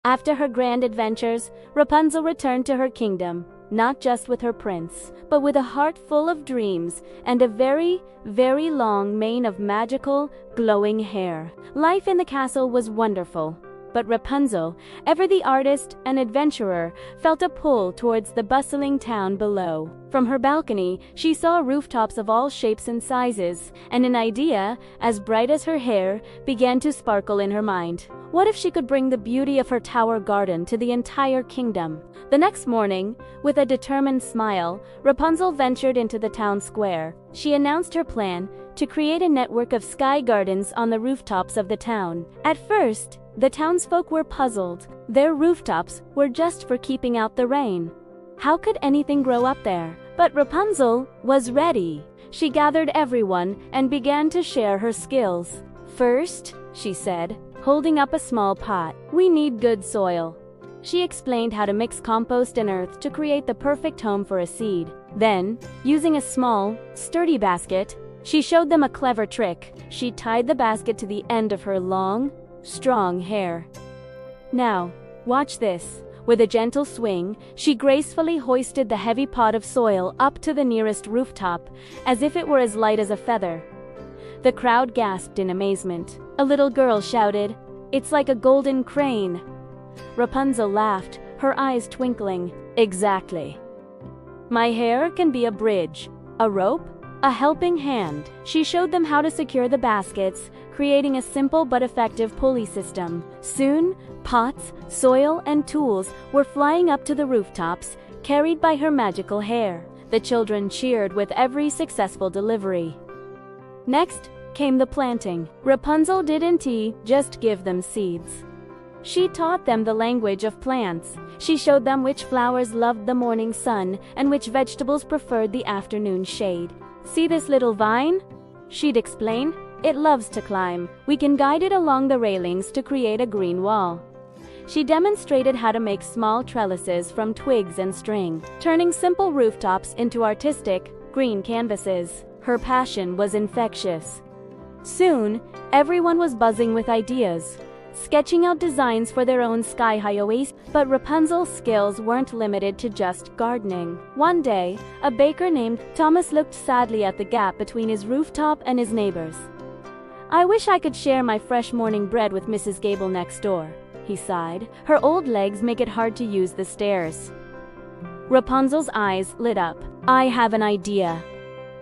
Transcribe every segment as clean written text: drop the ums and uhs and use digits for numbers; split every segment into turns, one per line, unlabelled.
After her grand adventures, Rapunzel returned to her kingdom, not just with her prince, but with a heart full of dreams and a very, very long mane of magical, glowing hair. Life in the castle was wonderful, but Rapunzel, ever the artist and adventurer, felt a pull towards the bustling town below. From her balcony, she saw rooftops of all shapes and sizes, and an idea, as bright as her hair, began to sparkle in her mind. What if she could bring the beauty of her tower garden to the entire kingdom? The next morning, with a determined smile, Rapunzel ventured into the town square. She announced her plan to create a network of sky gardens on the rooftops of the town. At first, the townsfolk were puzzled. Their rooftops were just for keeping out the rain. How could anything grow up there? But Rapunzel was ready. She gathered everyone and began to share her skills. First, she said, holding up a small pot, we need good soil. She explained how to mix compost and earth to create the perfect home for a seed. Then, using a small, sturdy basket, she showed them a clever trick. She tied the basket to the end of her long, strong hair. Now, watch this. With a gentle swing, she gracefully hoisted the heavy pot of soil up to the nearest rooftop, as if it were as light as a feather. The crowd gasped in amazement. A little girl shouted, "It's like a golden crane." Rapunzel laughed, her eyes twinkling. Exactly. My hair can be a bridge, a rope, a helping hand. She showed them how to secure the baskets, creating a simple but effective pulley system. Soon, pots, soil, and tools were flying up to the rooftops, carried by her magical hair. The children cheered with every successful delivery. Next came the planting. Rapunzel didn't just give them seeds. She taught them the language of plants. She showed them which flowers loved the morning sun and which vegetables preferred the afternoon shade. See this little vine? She'd explain. It loves to climb. We can guide it along the railings to create a green wall. She demonstrated how to make small trellises from twigs and string, turning simple rooftops into artistic, green canvases. Her passion was infectious. Soon, everyone was buzzing with ideas, sketching out designs for their own sky-high oasis. But Rapunzel's skills weren't limited to just gardening. One day, a baker named Thomas looked sadly at the gap between his rooftop and his neighbors. I wish I could share my fresh morning bread with Mrs. Gable next door, he sighed. Her old legs make it hard to use the stairs. Rapunzel's eyes lit up. I have an idea,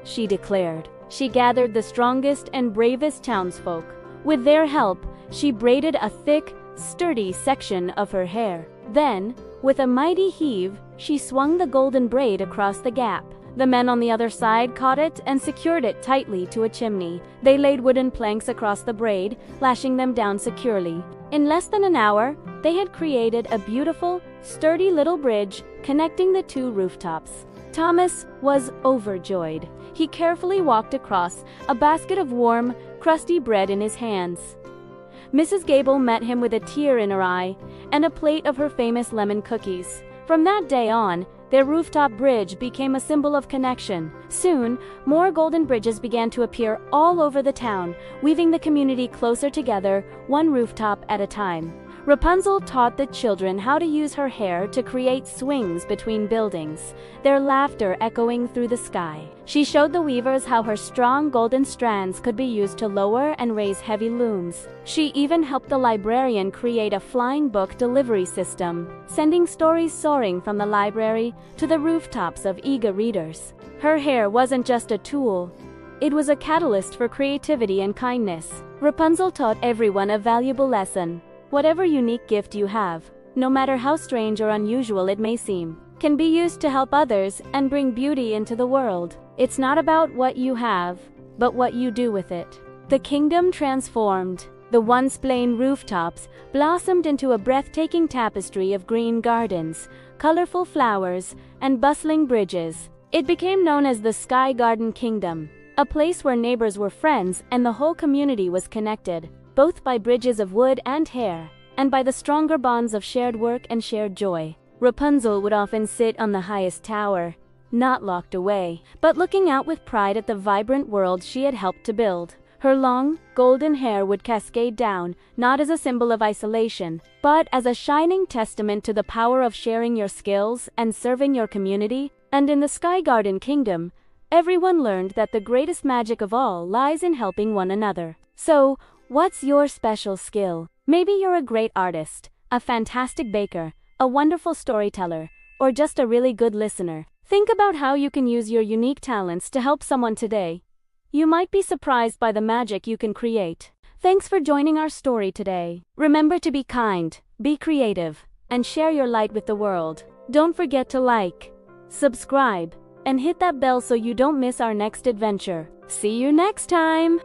she declared. She gathered the strongest and bravest townsfolk. With their help, she braided a thick, sturdy section of her hair. Then, with a mighty heave, she swung the golden braid across the gap. The men on the other side caught it and secured it tightly to a chimney. They laid wooden planks across the braid, lashing them down securely. In less than an hour, they had created a beautiful, sturdy little bridge connecting the two rooftops. Thomas was overjoyed. He carefully walked across, a basket of warm, crusty bread in his hands. Mrs. Gable met him with a tear in her eye and a plate of her famous lemon cookies. From that day on, their rooftop bridge became a symbol of connection. Soon, more golden bridges began to appear all over the town, weaving the community closer together, one rooftop at a time. Rapunzel taught the children how to use her hair to create swings between buildings, their laughter echoing through the sky. She showed the weavers how her strong golden strands could be used to lower and raise heavy looms. She even helped the librarian create a flying book delivery system, sending stories soaring from the library to the rooftops of eager readers. Her hair wasn't just a tool. It was a catalyst for creativity and kindness. Rapunzel taught everyone a valuable lesson. Whatever unique gift you have, no matter how strange or unusual it may seem, can be used to help others and bring beauty into the world. It's not about what you have, but what you do with it. The kingdom transformed. The once plain rooftops blossomed into a breathtaking tapestry of green gardens, colorful flowers, and bustling bridges. It became known as the Sky Garden Kingdom, a place where neighbors were friends and the whole community was connected, both by bridges of wood and hair, and by the stronger bonds of shared work and shared joy. Rapunzel would often sit on the highest tower, not locked away, but looking out with pride at the vibrant world she had helped to build. Her long, golden hair would cascade down, not as a symbol of isolation, but as a shining testament to the power of sharing your skills and serving your community. And in the Sky Garden Kingdom, everyone learned that the greatest magic of all lies in helping one another. So, what's your special skill? Maybe you're a great artist, a fantastic baker, a wonderful storyteller, or just a really good listener. Think about how you can use your unique talents to help someone today. You might be surprised by the magic you can create. Thanks for joining our story today. Remember to be kind, be creative, and share your light with the world. Don't forget to like, subscribe, and hit that bell so you don't miss our next adventure. See you next time!